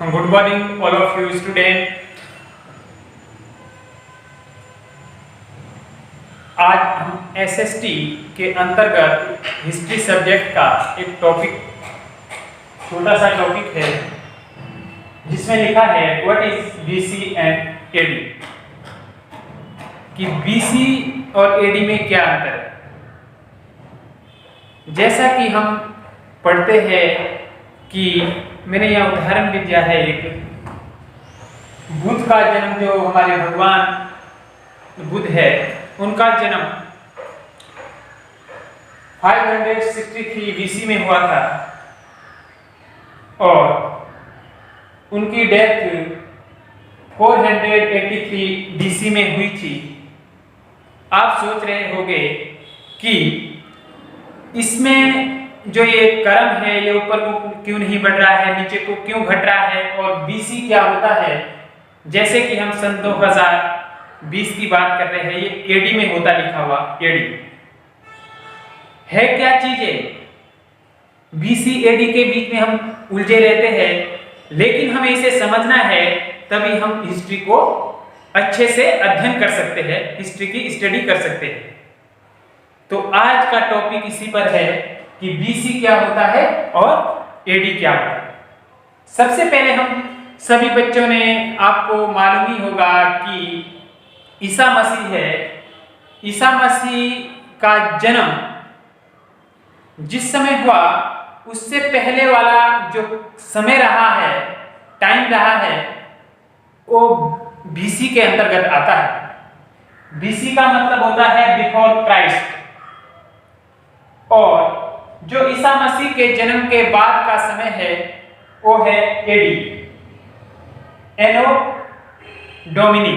Good morning, all of you student. आज हम SST के अंतर्गत हिस्ट्री सब्जेक्ट का एक टॉपिक, छोटा सा टॉपिक है जिसमें लिखा है what is BC and AD, कि बीसी और एडी में क्या अंतर है। जैसा कि हम पढ़ते हैं कि मैंने यह उदाहरण भी दिया है, एक बुद्ध का जन्म, जो हमारे भगवान बुद्ध है उनका जन्म 563 बीसी में हुआ था और उनकी डेथ 483 बीसी में हुई थी। आप सोच रहे होंगे कि इसमें जो ये क्रम है ये ऊपर को क्यों नहीं बढ़ रहा है, नीचे को क्यों घट रहा है, और बीसी क्या होता है। जैसे कि हम सन 2020 की बात कर रहे हैं, ये एडी में होता लिखा हुआ। एडी है क्या चीज है, बीसी एडी के बीच में हम उलझे रहते हैं, लेकिन हमें इसे समझना है तभी हम हिस्ट्री को अच्छे से अध्ययन कर सकते हैं, हिस्ट्री की स्टडी कर सकते हैं। तो आज का टॉपिक इसी पर है कि बीसी क्या होता है और एडी क्या होता है। सबसे पहले हम सभी बच्चों ने, आपको मालूम ही होगा कि ईसा मसीह है। ईसा मसीह का जन्म जिस समय हुआ उससे पहले वाला जो समय रहा है, टाइम रहा है, वो बीसी के अंतर्गत आता है। बीसी का मतलब होता है बिफोर क्राइस्ट, और जो ईसा मसीह के जन्म के बाद का समय है वो है एडी, एनो डोमिनी।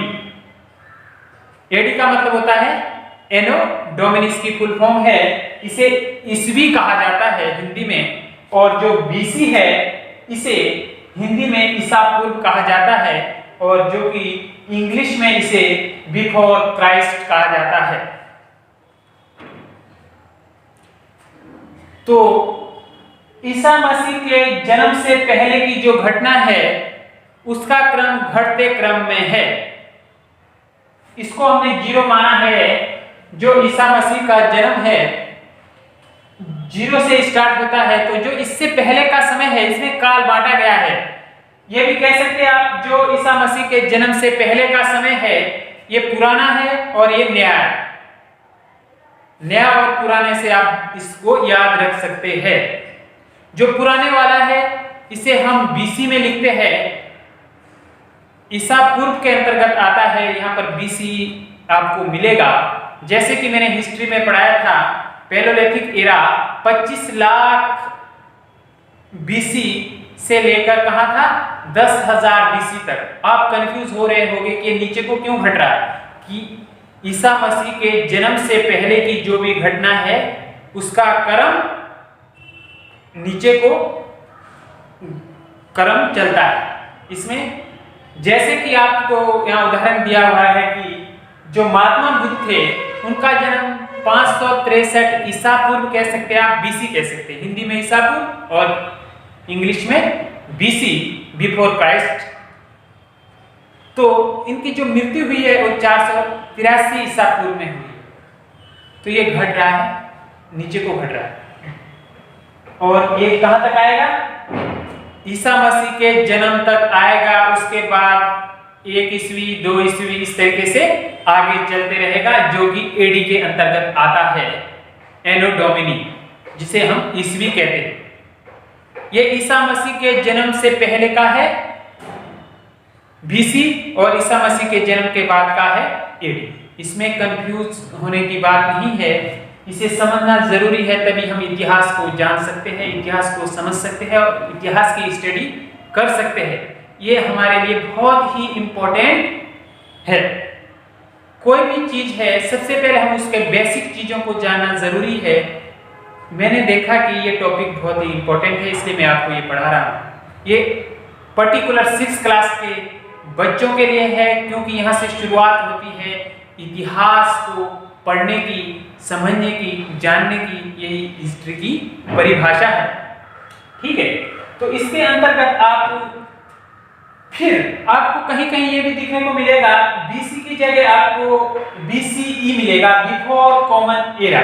एडी का मतलब होता है एनो डोमिनिस की फुल फॉर्म है, इसे ईस्वी कहा जाता है हिंदी में, और जो बीसी है इसे हिंदी में ईसा पूर्व कहा जाता है, और जो कि इंग्लिश में इसे बिफोर क्राइस्ट कहा जाता है। तो ईसा मसीह के जन्म से पहले की जो घटना है उसका क्रम घटते क्रम में है। इसको हमने जीरो माना है। जो ईसा मसीह का जन्म है जीरो से स्टार्ट होता है, तो जो इससे पहले का समय है इसमें काल बांटा गया है। ये भी कह सकते हैं आप, जो ईसा मसीह के जन्म से पहले का समय है ये पुराना है और ये नया है। नया और पुराने से आप इसको याद रख सकते हैं। जो पुराने वाला है इसे हम बीसी में लिखते हैं, ईसा पूर्व के अंतर्गत आता है। यहाँ पर बीसी आपको मिलेगा, जैसे कि मैंने हिस्ट्री में पढ़ाया था, पैलोलिथिक एरा 25 लाख बीसी से लेकर कहां था 10,000 बीसी तक। आप कंफ्यूज हो रहे होंगे कि नीचे को क्यों घट रहा है, कि ईसा मसीह के जन्म से पहले की जो भी घटना है उसका क्रम नीचे को क्रम चलता है इसमें। जैसे कि आपको यहाँ उदाहरण दिया हुआ है कि जो महात्मा बुद्ध थे उनका जन्म 563 ईसा पूर्व कह सकते हैं, आप बीसी कह सकते हैं। हिंदी में ईसा पूर्व और इंग्लिश में बीसी, बिफोर क्राइस्ट। तो इनकी जो मृत्यु हुई है वो 483 ईसा पूर्व में हुई। तो ये घट रहा है, नीचे को घट रहा है, और ये कहां तक आएगा, ईसा मसीह के जन्म तक आएगा। उसके बाद 1 ईस्वी 2 ईस्वी इस तरीके से आगे चलते रहेगा, जो कि एडी के अंतर्गत आता है, एनो डोमिनी, जिसे हम ईस्वी कहते हैं। ये ईसा मसीह के जन्म से पहले का है बीसी, और ईसा मसीह के जन्म के बाद का है एडी। इसमें कंफ्यूज होने की बात नहीं है, इसे समझना जरूरी है, तभी हम इतिहास को जान सकते हैं, इतिहास को समझ सकते हैं और इतिहास की स्टडी कर सकते हैं। ये हमारे लिए बहुत ही इंपॉर्टेंट है। कोई भी चीज है सबसे पहले हम उसके बेसिक चीजों को जानना जरूरी है। मैंने देखा कि ये टॉपिक बहुत ही इंपॉर्टेंट है, इसलिए मैं आपको ये पढ़ा रहा हूँ। ये पर्टिकुलर 6 क्लास के बच्चों के लिए है, क्योंकि यहाँ से शुरुआत होती है इतिहास को पढ़ने की, समझने की, जानने की। यही हिस्ट्री की परिभाषा है, ठीक है। तो इसके अंतर्गत आप फिर आपको कहीं कहीं ये भी दिखने को मिलेगा, बीसी की जगह आपको बीसीई मिलेगा, बिफोर कॉमन एरा,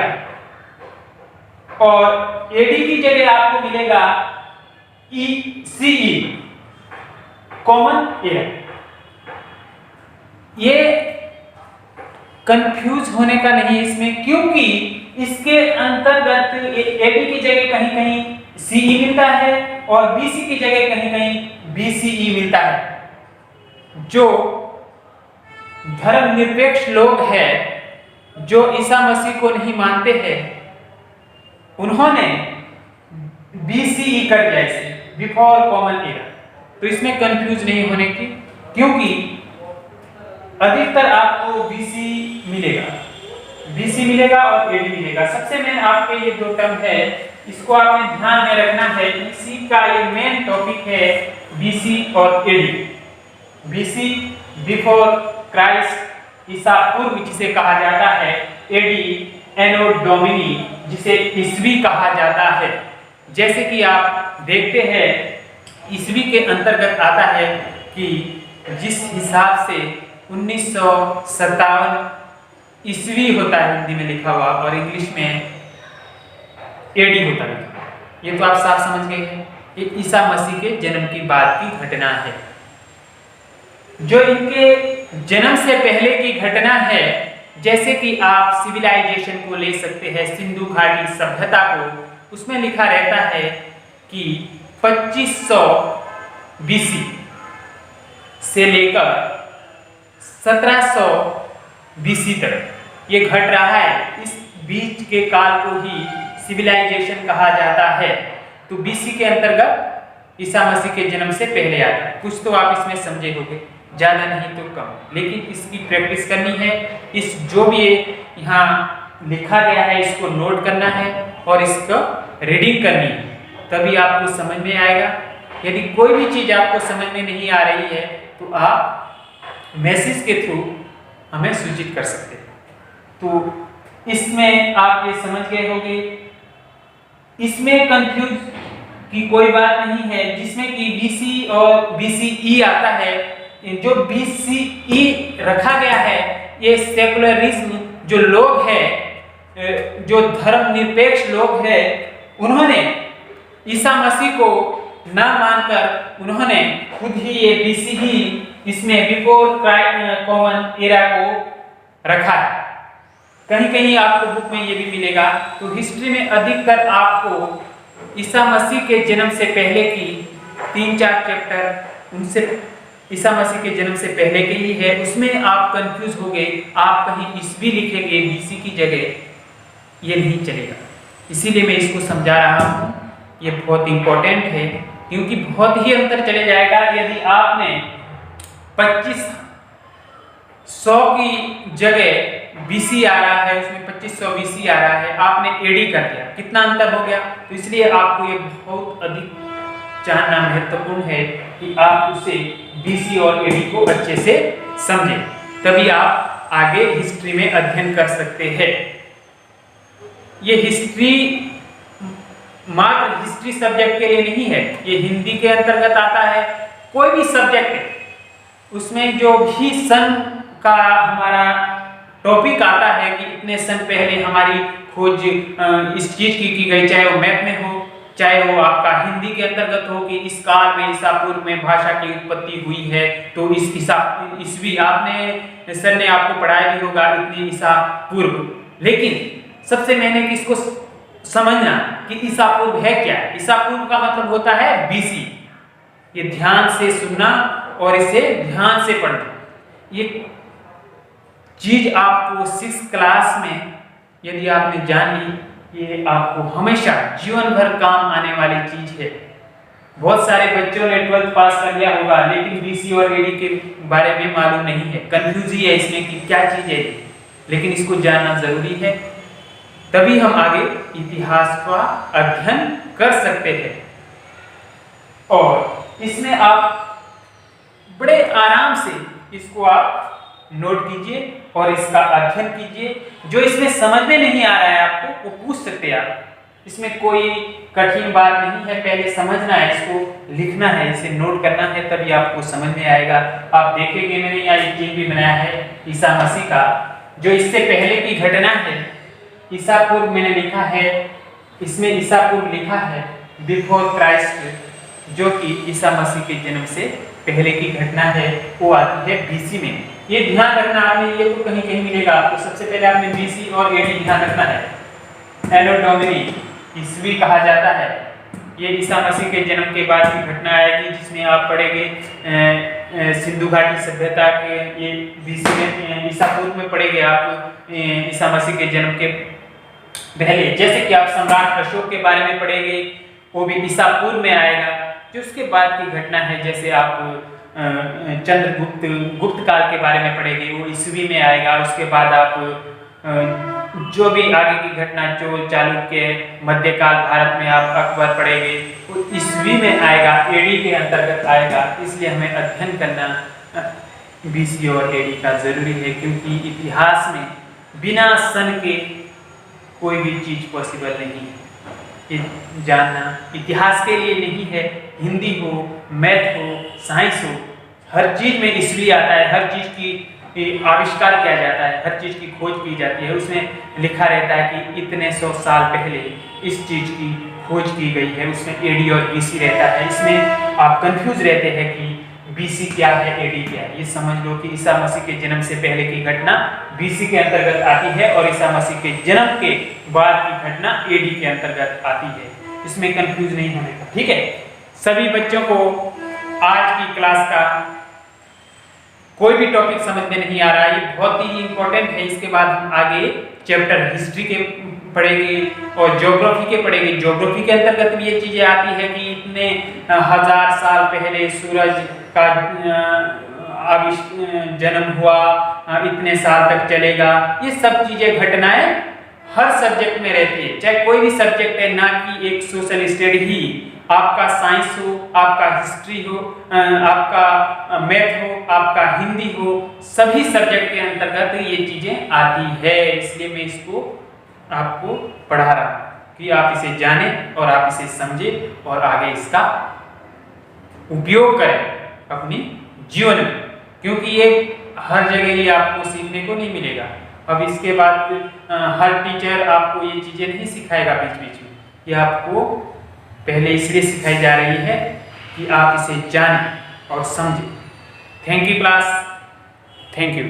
और एडी की जगह आपको मिलेगा ईसीई, कॉमन एरा। ये कंफ्यूज होने का नहीं है इसमें, क्योंकि इसके अंतर्गत एडी की जगह कहीं कहीं सीई मिलता है और बीसी की जगह कहीं कहीं बीसीई मिलता है। जो धर्मनिरपेक्ष लोग हैं, जो ईसा मसीह को नहीं मानते हैं, उन्होंने बीसीई कर दिया इसे, बिफोर कॉमन एरा। तो इसमें कंफ्यूज नहीं होने की, क्योंकि अधिकतर आपको बीसी मिलेगा और एडी मिलेगा। सबसे मेन आपके ये दो टर्म है, इसको आपने ध्यान में रखना है। इसी का ये मेन टॉपिक है, बीसी और एडी। बीसी बिफोर क्राइस्ट, ईसा पूर्व जिसे कहा जाता है, एडी एनो डोमिनी जिसे ईस्वी कहा जाता है। जैसे कि आप देखते हैं ईस्वी के अंतर्गत आता है कि जिस हिसाब से 1957 ईस्वी होता है हिंदी में लिखा हुआ, और इंग्लिश में एडी होता है। ये तो आप साफ समझ गए हैं, ये ईसा मसीह के जन्म की बाद की घटना है। जो इनके जन्म से पहले की घटना है, जैसे कि आप सिविलाइजेशन को ले सकते हैं, सिंधु घाटी सभ्यता को, उसमें लिखा रहता है कि 2500 बीसी से लेकर 1700 बीसी तक ये घट रहा है। इस बीच के काल को ही सिविलाइजेशन कहा जाता है। तो बीसी के अंतर्गत ईसा मसीह के जन्म से पहले आता है। कुछ तो आप इसमें समझे होंगे, ज्यादा नहीं तो कम, लेकिन इसकी प्रैक्टिस करनी है। इस जो भी यहाँ लिखा गया है इसको नोट करना है और इसको रीडिंग करनी है, तभी आपको समझ में आएगा। यदि कोई भी चीज आपको समझ में नहीं आ रही है तो आप मैसेज के थ्रू हमें सूचित कर सकते हैं। तो इसमें आप ये समझ गए होंगे, इसमें कंफ्यूज की कोई बात नहीं है। जिसमें कि बीसी और बीसीई आता है, जो बीसीई रखा गया है, ये सेकुलरिज्म जो लोग हैं, जो धर्मनिरपेक्ष लोग हैं, उन्होंने ईसा मसीह को ना मानकर उन्होंने खुद ही ये बीसीई इसमें बिफोर कॉमन एरा को रखा है। कहीं कहीं आपको बुक में ये भी मिलेगा। तो हिस्ट्री में अधिकतर आपको ईसा मसीह के जन्म से पहले की 3-4 चैप्टर उनसे ईसा मसीह के जन्म से पहले के ही है, उसमें आप कंफ्यूज हो गए। आप कहीं ईस्वी लिखेंगे बीसी की जगह, ये नहीं चलेगा। इसीलिए मैं इसको समझा रहा हूँ, ये बहुत इंपॉर्टेंट है, क्योंकि बहुत ही अंतर चले जाएगा। यदि आपने 2500 की जगह बीसी आ रहा है, उसमें 2500 बीसी आ रहा है, आपने एडी कर दिया, कितना अंतर हो गया। तो इसलिए आपको ये बहुत अधिक जानना महत्वपूर्ण है कि आप उसे बीसी और एडी को अच्छे से समझें, तभी आप आगे हिस्ट्री में अध्ययन कर सकते हैं। ये हिस्ट्री मात्र हिस्ट्री सब्जेक्ट के लिए नहीं है, ये हिंदी के अंतर्गत आता है। कोई भी सब्जेक्ट है, उसमें जो भी सन का हमारा टॉपिक आता है कि इतने सन पहले हमारी खोज इस चीज की गई, चाहे वो मैप में हो, चाहे वो आपका हिंदी के अंतर्गत हो कि इस काल में ईसा पूर्व में भाषा की उत्पत्ति हुई है, तो इस ईस्वी आपने सर ने आपको पढ़ाया भी होगा इतनी ईसा पूर्व। लेकिन सबसे मैंने किसको समझना कि ईसा पूर्व है क्या। ईसा पूर्व का मतलब होता है बीसी। ये ध्यान से सुनना और इसे ध्यान से पढ़ना। ये चीज आपको 6th क्लास में यदि आपने जान ली, ये आपको हमेशा जीवन भर काम आने वाली चीज है। बहुत सारे बच्चों ने 12th पास कर लिया होगा, लेकिन बीसी और एडी के बारे में मालूम नहीं है, कंफ्यूज है इसमें कि क्या चीज है, लेकिन इसको जानना जरूरी है, तभी हम आगे इतिहास का अध्ययन कर सकते हैं। और इसमें आप बड़े आराम से इसको आप नोट कीजिए और इसका अध्ययन कीजिए। जो इसमें समझ में नहीं आ रहा है आपको, वो पूछ सकते हैं आप। इसमें कोई कठिन बात नहीं है, पहले समझना है, इसको लिखना है, इसे नोट करना है, तभी आपको समझ में आएगा। आप देखेंगे मैंने यहाँ एक चिन्ह भी बनाया है ईसा मसीह का, जो इससे पहले की घटना है। ईसा पूर्व मैंने लिखा है, इसमें ईसा पूर्व लिखा है बिफोर क्राइस्ट, जो कि ईसा मसीह के जन्म से पहले की घटना है, वो आती है बीसी में। ये ध्यान रखना आपने, ये तो कहीं कहीं मिलेगा आपको। सबसे पहले आपने बीसी और एडी ध्यान रखना है। एनो डोमिनी ईस्वी कहा जाता है, ये ईसा मसीह के जन्म के बाद की घटना आएगी, जिसमें आप पढ़ेंगे सिंधु घाटी सभ्यता के, ये बीसी में, ईसा पूर्व में पढ़ेंगे आप ईसा मसीह के जन्म के पहले। जैसे कि आप सम्राट अशोक के बारे में पढ़ेंगे, वो भी ईसा पूर्व में आएगा। जो उसके बाद की घटना है, जैसे आप चंद्रगुप्त गुप्त काल के बारे में पढ़ेंगे, वो ईस्वी में आएगा। उसके बाद आप जो भी आगे की घटना, चोल चालुक्य मध्यकाल भारत में आप अकबर पढ़ेंगे, वो ईस्वी में आएगा, एडी के अंतर्गत आएगा। इसलिए हमें अध्ययन करना बीसी और एडी का जरूरी है, क्योंकि इतिहास में बिना सन के कोई भी चीज पॉसिबल नहीं है। ये जानना इतिहास के लिए नहीं है, हिंदी हो, मैथ हो, साइंस हो, हर चीज में ईस्वी आता है, हर चीज की आविष्कार किया जाता है, हर चीज की खोज की जाती है। उसमें लिखा रहता है कि इतने 100 साल पहले इस चीज की खोज की गई है, उसमें एडी और बीसी रहता है। इसमें आप कंफ्यूज रहते हैं कि बीसी क्या है, एडी क्या है। ये समझ लो कि ईसा मसीह के जन्म से पहले की घटना बीसी के अंतर्गत आती है, और ईसा मसीह के जन्म के बाद की घटना एडी के अंतर्गत आती है। इसमें कंफ्यूज नहीं होने का, ठीक है। सभी बच्चों को आज की क्लास का कोई भी टॉपिक समझ में नहीं आ रहा, ये बहुत ही इंपॉर्टेंट है। इसके बाद हम आगे चैप्टर हिस्ट्री के पढ़ेंगे और ज्योग्राफी के पढ़ेंगे। ज्योग्राफी के अंतर्गत भी ये चीजें आती है कि इतने 1000 साल पहले सूरज का जन्म हुआ, इतने साल तक चलेगा। ये सब चीजें, घटनाएं हर सब्जेक्ट में रहती है, चाहे कोई भी सब्जेक्ट है, ना कि एक सोशल स्टडी ही, आपका साइंस हो, आपका हिस्ट्री हो, आपका मैथ हो, आपका हिंदी हो, सभी सब्जेक्ट के अंतर्गत ये चीजें आती है। इसलिए मैं इसको आपको पढ़ा रहा हूं कि आप इसे जानें और आप इसे समझें और आगे इसका उपयोग करें अपनी जीवन में, क्योंकि ये हर जगह ही आपको सीखने को नहीं मिलेगा। अब इसके बाद हर टीचर आपको ये चीजें नहीं सिखाएगा बीच बीच में, ये आपको पहले इसलिए सिखाई जा रही है कि आप इसे जानें और समझें। Thank you class, thank you.